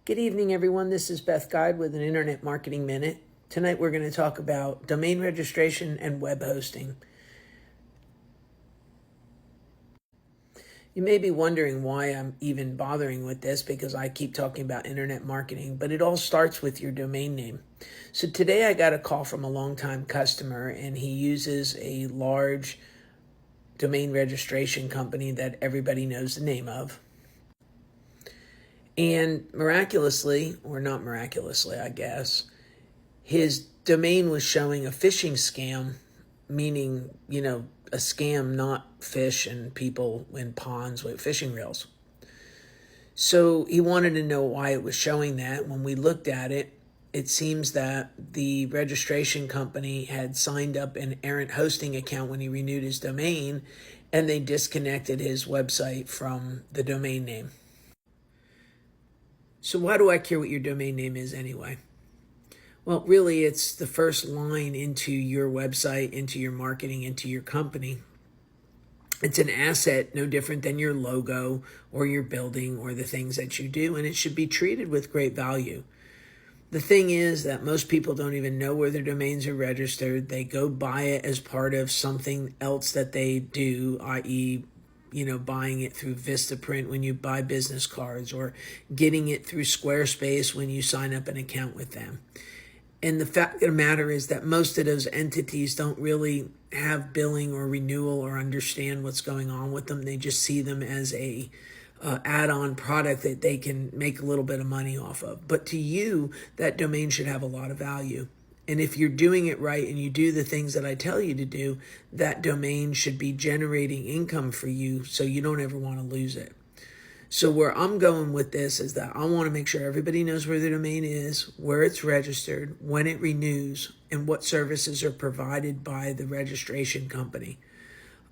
Good evening, everyone. This is Beth Guide with an Internet Marketing Minute. Tonight we're going to talk about domain registration and web hosting. You may be wondering why I'm even bothering with this because I keep talking about internet marketing, but it all starts with your domain name. So today I got a call from a longtime customer, and he uses a large domain registration company that everybody knows the name of. And miraculously, or not miraculously, I guess, his domain was showing a phishing scam, meaning, a scam, not fish and people in ponds with fishing reels. So he wanted to know why it was showing that. When we looked at it, it seems that the registration company had signed up an errant hosting account when he renewed his domain, and they disconnected his website from the domain name. So why do I care what your domain name is anyway? Well, really, it's the first line into your website, into your marketing, into your company. It's an asset no different than your logo or your building or the things that you do, and it should be treated with great value. The thing is that most people don't even know where their domains are registered. They go buy it as part of something else that they do, i.e., buying it through Vistaprint when you buy business cards, or getting it through Squarespace when you sign up an account with them. And the fact of the matter is that most of those entities don't really have billing or renewal or understand what's going on with them. They just see them as a add-on product that they can make a little bit of money off of. But to you, that domain should have a lot of value. And if you're doing it right and you do the things that I tell you to do, that domain should be generating income for you, so you don't ever want to lose it. So where I'm going with this is that I want to make sure everybody knows where the domain is, where it's registered, when it renews, and what services are provided by the registration company.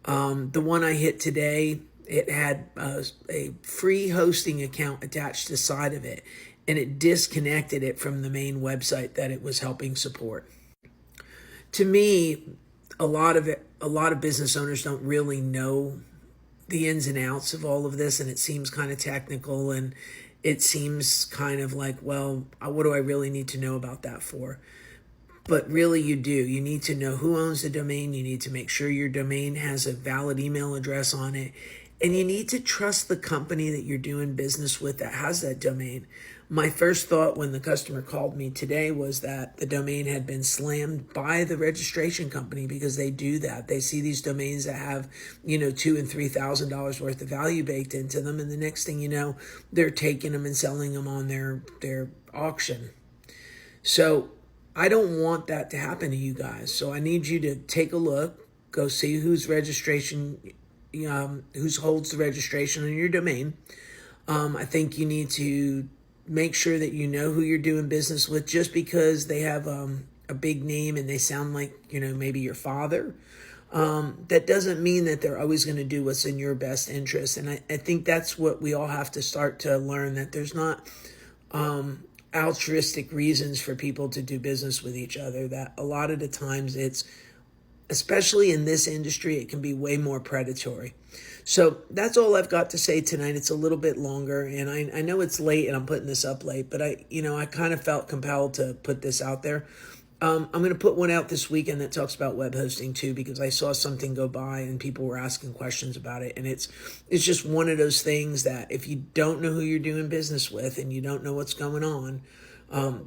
The one I hit today, it had a free hosting account attached to the side of it, and it disconnected it from the main website that it was helping support. To me, a lot of business owners don't really know the ins and outs of all of this, and it seems kind of technical, and it seems kind of like, well, what do I really need to know about that for? But really you do. You need to know who owns the domain. You need to make sure your domain has a valid email address on it. And you need to trust the company that you're doing business with that has that domain. My first thought when the customer called me today was that the domain had been slammed by the registration company, because they do that. They see these domains that have, $2,000 and $3,000 worth of value baked into them. And the next thing you know, they're taking them and selling them on their auction. So I don't want that to happen to you guys. So I need you to take a look, go see who holds the registration on your domain. I think you need to make sure that you know who you're doing business with. Just because they have a big name and they sound like, maybe your father, that doesn't mean that they're always going to do what's in your best interest. And I think that's what we all have to start to learn, that there's not altruistic reasons for people to do business with each other. That a lot of the times it's, especially in this industry, it can be way more predatory. So that's all I've got to say tonight. It's a little bit longer, and I know it's late and I'm putting this up late, but I kind of felt compelled to put this out there. I'm going to put one out this weekend that talks about web hosting too, because I saw something go by and people were asking questions about it. And it's just one of those things that if you don't know who you're doing business with and you don't know what's going on,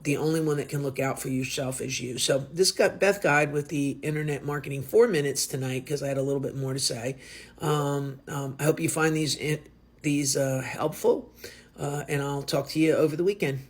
the only one that can look out for yourself is you. So this got Beth Guide with the Internet Marketing 4 minutes tonight, because I had a little bit more to say. I hope you find these helpful, and I'll talk to you over the weekend.